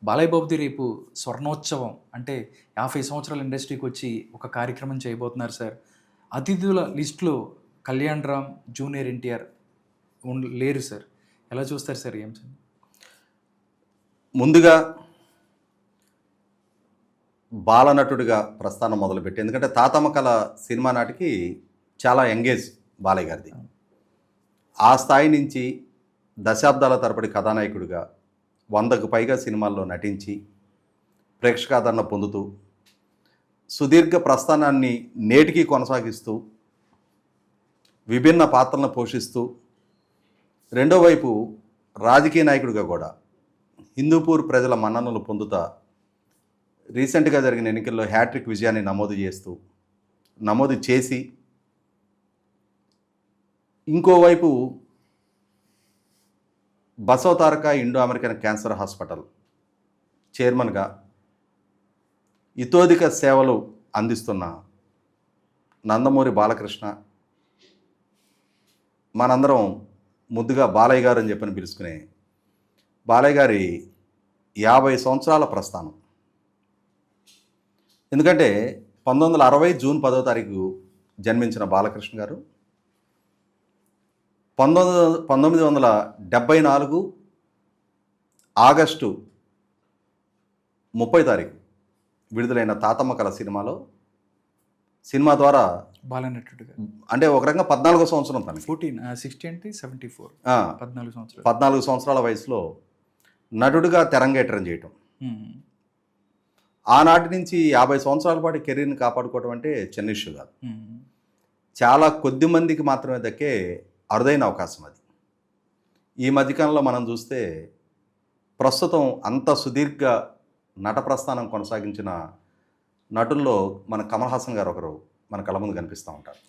బాలయ్య బాబుది రేపు స్వర్ణోత్సవం అంటే 50 సంవత్సరాల ఇండస్ట్రీకి వచ్చి ఒక కార్యక్రమం చేయబోతున్నారు సార్. అతిథుల లిస్ట్‌లో కళ్యాణ్ రామ్, జూనియర్ ఎన్టీఆర్ లేరు సార్. ఎలా చూస్తారు సార్ ఈ అంశం? ముందుగా బాలనటుడిగా ప్రస్థానం మొదలుపెట్టి, ఎందుకంటే తాతమ్మ కళ సినిమా నాటికి చాలా యంగేజ్ బాలయ్య గారిది. ఆ స్థాయి నుంచి దశాబ్దాల తరబడి కథానాయకుడిగా 100కు పైగా సినిమాల్లో నటించి ప్రేక్షకాదరణ పొందుతూ సుదీర్ఘ ప్రస్థానాన్ని నేటికి కొనసాగిస్తూ విభిన్న పాత్రలను పోషిస్తూ రెండో వైపు రాజకీయ నాయకుడిగా కూడా హిందూపూర్ ప్రజల మన్ననలు పొందుతా రీసెంట్గా జరిగిన ఎన్నికల్లో హ్యాట్రిక్ విజయాన్ని నమోదు చేసి ఇంకోవైపు Basavataraka Indo American cancer hospital చైర్మన్గా ఇతోధిక సేవలు అందిస్తున్న నందమూరి బాలకృష్ణ, మనందరం ముద్దుగా బాలయ్య గారు అని చెప్పని పిలుచుకునే బాలయ్య గారి 50 సంవత్సరాల ప్రస్థానం. ఎందుకంటే 1960 జూన్ 10వ తారీఖు జన్మించిన బాలకృష్ణ గారు 1974 ఆగస్టు 30 తారీఖు విడుదలైన తాతమ్మ కళ సినిమా ద్వారా బాలనటుడిగా అంటే ఒక రకంగా 14వ సంవత్సరం తనకి 60 అంటే 74 14 సంవత్సరాలు. 14 సంవత్సరాల వయసులో నటుడిగా తెరంగేట్రం చేయటం. ఆనాటి నుంచి 50 సంవత్సరాల పాటు కెరీర్ని కాపాడుకోవడం అంటే చిన్న ఇష్యూ కాదు. చాలా కొద్ది మందికి మాత్రమే దక్కే అరుదైన అవకాశం అది. ఈ మధ్యకాలంలో మనం చూస్తే ప్రస్తుతం అంత సుదీర్ఘ నట ప్రస్థానం కొనసాగించిన నటుల్లో మన కమల్ హాసన్ గారు ఒకరు మన కళ్ళ ముందు కనిపిస్తూ ఉంటారు.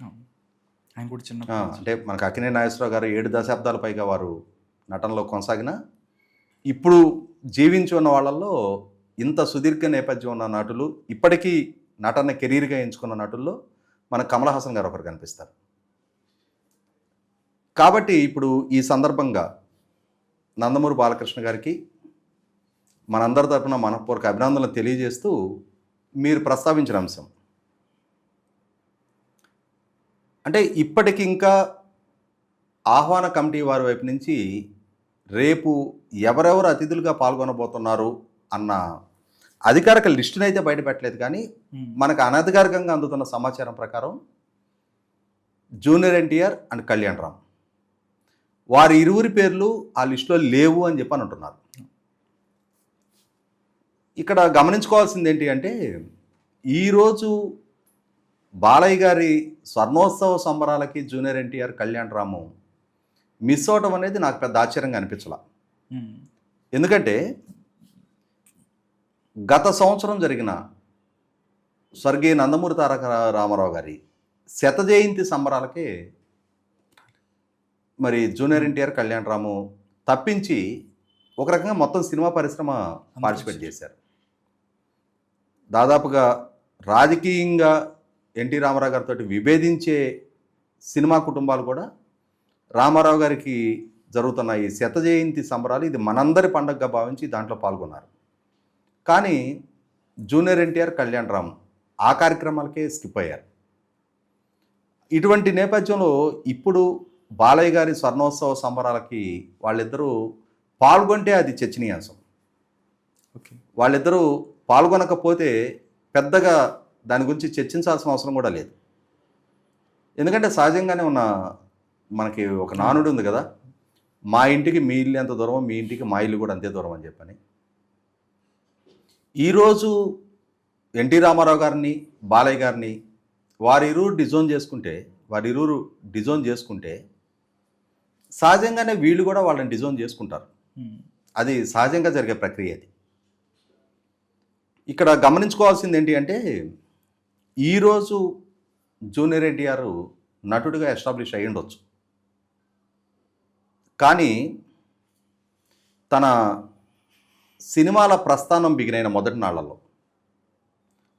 ఆయన కూడా చిన్న అంటే మనకు అక్కినేని నాగేశ్వరరావు గారు 7 దశాబ్దాల పైగా వారు నటనలో కొనసాగిన, ఇప్పుడు జీవించి ఉన్న వాళ్ళల్లో ఇంత సుదీర్ఘ నేపథ్యం ఉన్న నటులు, ఇప్పటికీ నటన కెరీర్గా ఎంచుకున్న నటుల్లో మన కమల్ హాసన్ గారు ఒకరు కనిపిస్తారు. కాబట్టి ఇప్పుడు ఈ సందర్భంగా నందమూరి బాలకృష్ణ గారికి మనందరి తరపున మనపూర్వక అభినందనలు తెలియజేస్తూ మీరు ప్రస్తావించిన అంశం అంటే ఇప్పటికి ఇంకా ఆహ్వాన కమిటీ వారి వైపు నుంచి రేపు ఎవరెవరు అతిథులుగా పాల్గొనబోతున్నారు అన్న అధికారిక లిస్టును అయితే బయటపెట్టలేదు. కానీ మనకు అనధికారికంగా అందుతున్న సమాచారం ప్రకారం జూనియర్ ఎన్టీఆర్ అండ్ కళ్యాణ్ రామ్ వారి ఇరువురి పేర్లు ఆ లిస్టులో లేవు అని చెప్పని అంటున్నారు. ఇక్కడ గమనించుకోవాల్సింది ఏంటి అంటే ఈరోజు బాలయ్య గారి స్వర్ణోత్సవ సంబరాలకి జూనియర్ ఎన్టీఆర్, కళ్యాణ్ రాము మిస్ అవటం అనేది నాకు పెద్ద ఆశ్చర్యంగా అనిపించలా. ఎందుకంటే గత సంవత్సరం జరిగిన స్వర్గీయ నందమూరి తారక రామారావు గారి శత జయంతి సంబరాలకే మరి జూనియర్ ఎన్టీఆర్, కళ్యాణ్ రాము తప్పించి ఒక రకంగా మొత్తం సినిమా పరిశ్రమ పార్టిసిపేట్ చేశారు. దాదాపుగా రాజకీయంగా ఎన్టీ రామారావు గారితో విభేదించే సినిమా కుటుంబాలు కూడా రామారావు గారికి జరుగుతున్న ఈ శత జయంతి సంబరాలు ఇది మనందరి పండగగా భావించి దాంట్లో పాల్గొన్నారు. కానీ జూనియర్ ఎన్టీఆర్, కళ్యాణ్ రామ్ ఆ కార్యక్రమాలకే స్కిప్ అయ్యారు. ఇటువంటి నేపథ్యంలో ఇప్పుడు బాలయ్య గారి స్వర్ణోత్సవ సంబరాలకి వాళ్ళిద్దరూ పాల్గొంటే అది చర్చనీయాంశం. వాళ్ళిద్దరూ పాల్గొనకపోతే పెద్దగా దాని గురించి చర్చించాల్సిన అవసరం కూడా లేదు. ఎందుకంటే సహజంగానే ఉన్న మనకి ఒక నానుడు ఉంది కదా, మా ఇంటికి మీ ఇల్లు ఎంత దూరమో మీ ఇంటికి మా ఇల్లు కూడా అంతే దూరం అని చెప్పని. ఈరోజు ఎన్టీ రామారావు గారిని, బాలయ్య గారిని వారిరువురు డిజోన్ చేసుకుంటే సహజంగానే వీళ్ళు కూడా వాళ్ళని డిజోన్ చేసుకుంటారు. అది సహజంగా జరిగే ప్రక్రియ. అది ఇక్కడ గమనించుకోవాల్సింది ఏంటి అంటే ఈరోజు జూనియర్ ఎన్టీఆర్ నటుడిగా ఎస్టాబ్లిష్ అయ్యి ఉండొచ్చు, కానీ తన సినిమాల ప్రస్థానం బిగినైన మొదటి నాళ్లలో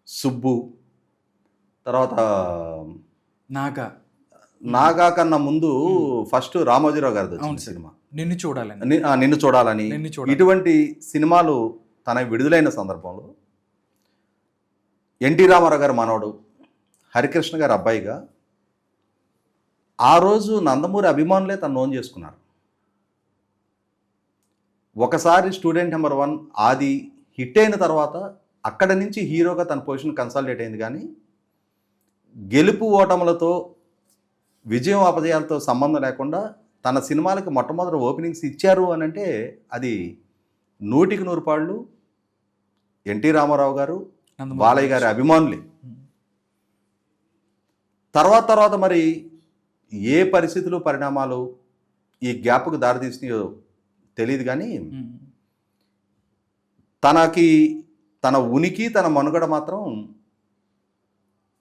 సుబ్బు, తర్వాత నాగా కన్నా ముందు ఫస్ట్ రామోజీరావు గారిది వచ్చిన సినిమా నిన్ను చూడాలని ఇటువంటి సినిమాలు తన విడుదలైన సందర్భంలో ఎన్టీ రామారావు గారి మనవడు హరికృష్ణ గారి అబ్బాయిగా ఆ రోజు నందమూరి అభిమానులే తను నోన్ చేసుకున్నారు. ఒకసారి స్టూడెంట్ నెంబర్ 1 ఆది హిట్ అయిన తర్వాత అక్కడ నుంచి హీరోగా తన పొజిషన్ కన్సాలిడేట్ అయింది. కానీ గెలుపు ఓటములతో విజయం అపజయాలతో సంబంధం లేకుండా తన సినిమాలకి మొట్టమొదటి ఓపెనింగ్స్ ఇచ్చారు అని అంటే అది 100కి 100 పాళ్ళు ఎన్టీ రామారావు గారు, బాలయ్య గారి అభిమానులే. తర్వాత మరి ఏ పరిస్థితులు పరిణామాలు ఈ గ్యాప్కు దారితీసినాయో తెలియదు. కానీ తన ఉనికి తన మనుగడ మాత్రం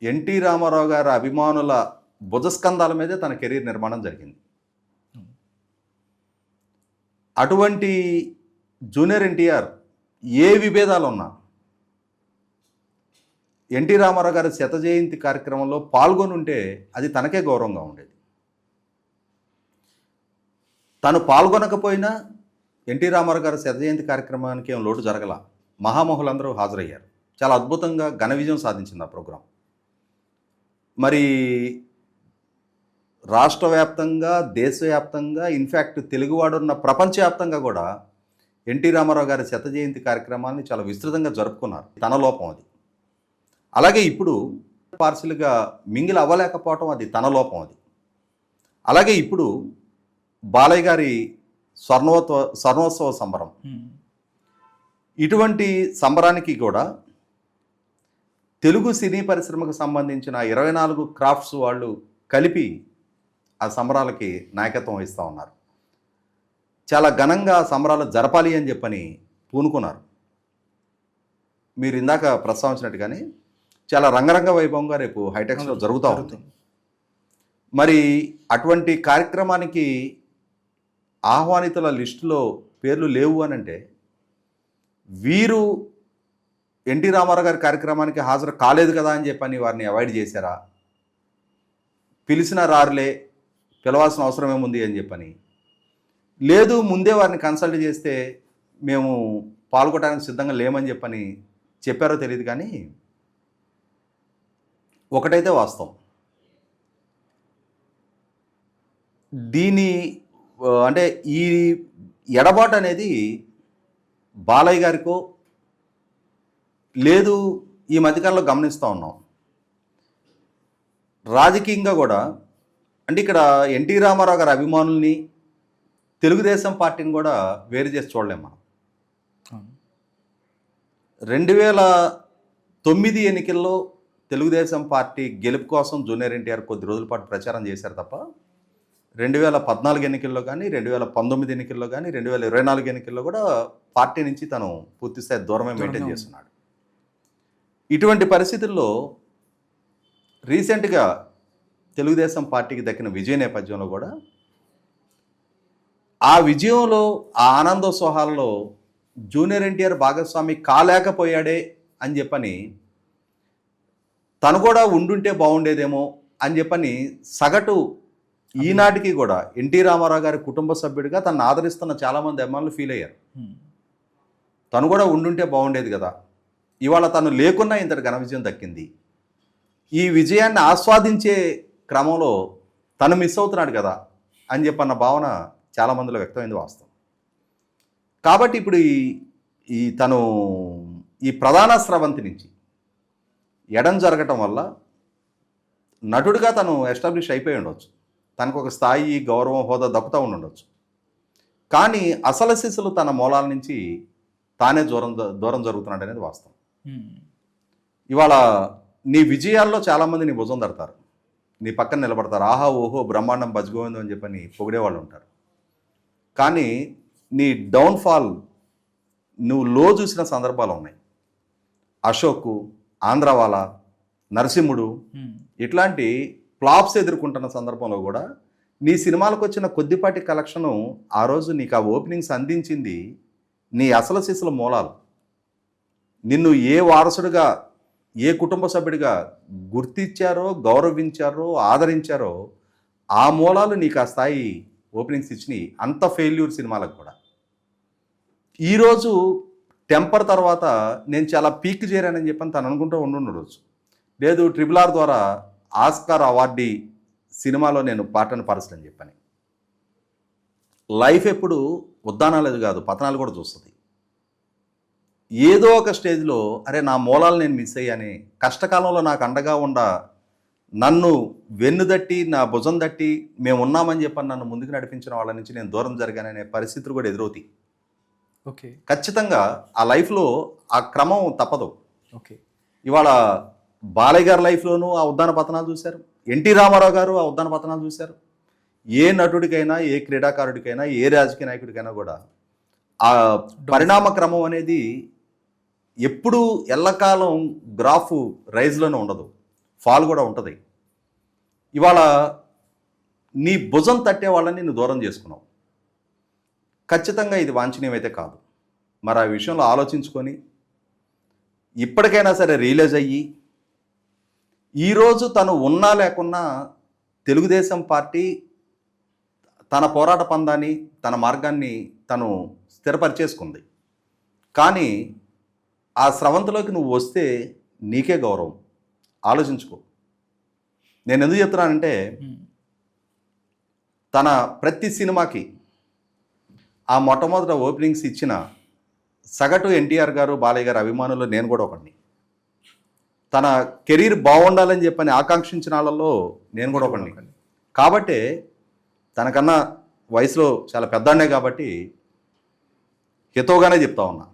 ఎన్టీ రామారావు గారి అభిమానుల భుజస్కంధాల మీదే తన కెరీర్ నిర్మాణం జరిగింది. అటువంటి జూనియర్ ఎన్టీఆర్ ఏ విభేదాలు ఉన్నా ఎన్టీ రామారావు గారి శత జయంతి కార్యక్రమంలో పాల్గొని ఉంటే అది తనకే గౌరవంగా ఉండేది. తను పాల్గొనకపోయినా ఎన్టీ రామారావు గారి శత జయంతి కార్యక్రమానికి ఏం లోటు జరగల. మహామహులందరూ హాజరయ్యారు. చాలా అద్భుతంగా ఘన విజయం సాధించింది ఆ ప్రోగ్రాం. మరి రాష్ట్ర వ్యాప్తంగా, దేశవ్యాప్తంగా, ఇన్ఫ్యాక్ట్ తెలుగువాడున్న ప్రపంచవ్యాప్తంగా కూడా ఎన్టీ రామారావు గారి శత జయంతి కార్యక్రమాన్ని చాలా విస్తృతంగా జరుపుకున్నారు. తన లోపం అది. అలాగే ఇప్పుడు పార్సిల్గా మింగిల్ అవ్వలేకపోవటం అది తన లోపం అది. అలాగే ఇప్పుడు బాలయ్య గారి స్వర్ణోత్సవ సంబరం, ఇటువంటి సంబరానికి కూడా తెలుగు సినీ పరిశ్రమకు సంబంధించిన 24 క్రాఫ్ట్స్ వాళ్ళు కలిపి ఆ సంబరాలకి నాయకత్వం వహిస్తూ ఉన్నారు. చాలా ఘనంగా సంబరాలు జరపాలి అని చెప్పని పూనుకున్నారు. మీరు ఇందాక ప్రస్తావించినట్టుగానే చాలా రంగరంగ వైభవంగా రేపు హైటెక్స్లో జరుగుతూ ఉంది. మరి అటువంటి కార్యక్రమానికి ఆహ్వానితుల లిస్టులో పేర్లు లేవు అని అంటే వీరు ఎన్టీ రామారావు గారి కార్యక్రమానికి హాజరు కాలేదు కదా అని చెప్పని వారిని అవాయిడ్ చేశారా? పిలిచిన రారులే, పిలవాల్సిన అవసరం ఏముంది అని చెప్పని, లేదు ముందే వారిని కన్సల్ట్ చేస్తే మేము పాల్గొనడానికి సిద్ధంగా లేమని చెప్పని చెప్పారో తెలియదు. కానీ ఒకటైతే వాస్తవం, అంటే ఈ ఎడబాటు అనేది బాలయ్య గారికో లేదు, ఈ మధ్యకాలంలో గమనిస్తూ ఉన్నాం రాజకీయంగా కూడా. అంటే ఇక్కడ ఎన్టీ రామారావు గారి అభిమానుల్ని, తెలుగుదేశం పార్టీని కూడా వేరు చేసి చూడలేం మనం. 2009 ఎన్నికల్లో తెలుగుదేశం పార్టీ గెలుపు కోసం జూనియర్ ఎన్టీఆర్ కొద్ది రోజుల పాటు ప్రచారం చేశారు తప్ప 2014 ఎన్నికల్లో కానీ, 2019 ఎన్నికల్లో కానీ, 2024 ఎన్నికల్లో కూడా పార్టీ నుంచి తను పూర్తిస్థాయి దూరమే మెయింటైన్ చేస్తున్నాడు. ఇటువంటి పరిస్థితుల్లో రీసెంట్గా తెలుగుదేశం పార్టీకి దక్కిన విజయ నేపథ్యంలో కూడా ఆ విజయంలో, ఆ ఆనందోత్సవాలలో జూనియర్ ఎన్టీఆర్ భాగస్వామి కాలేకపోయాడే అని చెప్పని, తను కూడా ఉండుంటే బాగుండేదేమో అని చెప్పని సగటు ఈనాటికి కూడా ఎన్టీ రామారావు గారి కుటుంబ సభ్యుడిగా తను ఆదరిస్తున్న చాలామంది అభిమానులు ఫీల్ అయ్యారు. తను కూడా ఉండుంటే బాగుండేది కదా, ఇవాళ తను లేకున్నా ఇంతటి ఘన విజయం దక్కింది. ఈ విజయాన్ని ఆస్వాదించే క్రమంలో తను మిస్ అవుతున్నాడు కదా అని చెప్పన్న భావన చాలామందిలో వ్యక్తమైంది వాస్తవం. కాబట్టి ఇప్పుడు తను ఈ ప్రధాన స్రవంతి నుంచి ఎడం జరగటం వల్ల నటుడిగా తను ఎస్టాబ్లిష్ అయిపోయి ఉండవచ్చు, తనకు ఒక స్థాయి, గౌరవం, హోదా దక్కుతూ ఉండొచ్చు. కానీ అసలు శిశులు తన మూలాల నుంచి తానే దూరం జరుగుతున్నాడు అనేది వాస్తవం. ఇవాళ నీ విజయాల్లో చాలామంది నీ భుజం తడతారు, నీ పక్కన నిలబడతారు, ఆహా ఓహో బ్రహ్మాండం బజ్గోవిందం అని చెప్పని పొగిడేవాళ్ళు ఉంటారు. కానీ నీ డౌన్ఫాల్, నువ్వు లో చూసిన సందర్భాలు ఉన్నాయి. అశోక్, ఆంధ్రవాలా, నరసింహుడు ఇట్లాంటి ఫ్లాప్స్ ఎదుర్కొంటున్న సందర్భంలో కూడా నీ సినిమాలకు వచ్చిన కొద్దిపాటి కలెక్షను ఆ రోజు నీకు ఆ ఓపెనింగ్స్ అందించింది నీ అసలు శిశుల మూలాలు. నిన్ను ఏ వారసుడిగా, ఏ కుటుంబ సభ్యుడిగా గుర్తించారో, గౌరవించారో, ఆదరించారో ఆ మూలాలు నీకు ఆ స్థాయి ఓపెనింగ్స్ ఇచ్చినాయి. అంత ఫెయిల్యూర్ సినిమాలకు కూడా ఈరోజు టెంపర్ తర్వాత నేను చాలా పీక్ చేరానని చెప్పని తను అనుకుంటూ ఉండుండొచ్చు. లేదు RRR ద్వారా ఆస్కార్ అవార్డీ సినిమాలో నేను పాటను పరచని చెప్పని. లైఫ్ ఎప్పుడు ఉద్దానాలు కాదు, పతనాలు కూడా చూస్తుంది. ఏదో ఒక స్టేజ్లో అరే నా మూలాలు నేను మిస్ అయ్యానే, కష్టకాలంలో నాకు అండగా ఉండ నన్ను వెన్నుదట్టి నా భుజం దట్టి మేము ఉన్నామని చెప్పని నన్ను ముందుకు నడిపించిన వాళ్ళ నుంచి నేను దూరం జరిగాననే పరిస్థితులు కూడా ఎదురవుతాయి. ఓకే. ఖచ్చితంగా ఆ లైఫ్లో ఆ క్రమం తప్పదు. ఓకే. ఇవాళ బాలయ్య గారి లైఫ్లోనూ ఆ ఉద్దాన పతనాలు చూశారు, ఎన్టీ రామారావు గారు ఆ ఉద్దాన పతనాలు చూశారు. ఏ నటుడికైనా, ఏ క్రీడాకారుడికైనా, ఏ రాజకీయ నాయకుడికైనా కూడా ఆ పరిణామ క్రమం అనేది ఎప్పుడూ ఎల్లకాలం గ్రాఫ్ రైజ్లోనే ఉండదు, ఫాల్ కూడా ఉంటుంది. ఇవాళ నీ భుజం తట్టే వాళ్ళని నువ్వు దూరం చేసుకున్నావు. ఖచ్చితంగా ఇది వాంఛనీయమైతే కాదు. మరి ఆ విషయంలో ఆలోచించుకొని ఇప్పటికైనా సరే రియలైజ్ అయ్యి ఈరోజు తను ఉన్నా లేకున్నా తెలుగుదేశం పార్టీ తన పోరాట పందాన్ని, తన మార్గాన్ని తను స్థిరపరిచేసుకుంది. కానీ ఆ స్రవంతిలోకి నువ్వు వస్తే నీకే గౌరవం. ఆలోచించుకో. నేను ఎందుకు చెప్తున్నానంటే తన ప్రతి సినిమాకి ఆ మొట్టమొదట ఓపెనింగ్స్ ఇచ్చిన సగటు ఎన్టీఆర్ గారు, బాలయ్య గారు అభిమానులు నేను కూడా ఒకడిని. తన కెరీర్ బాగుండాలని చెప్పని ఆకాంక్షించిన వాళ్ళలో నేను కూడా ఒకడిని. కాబట్టే తనకన్నా వయసులో చాలా పెద్దవాడినే కాబట్టి హితోగానే చెప్తా ఉన్నా.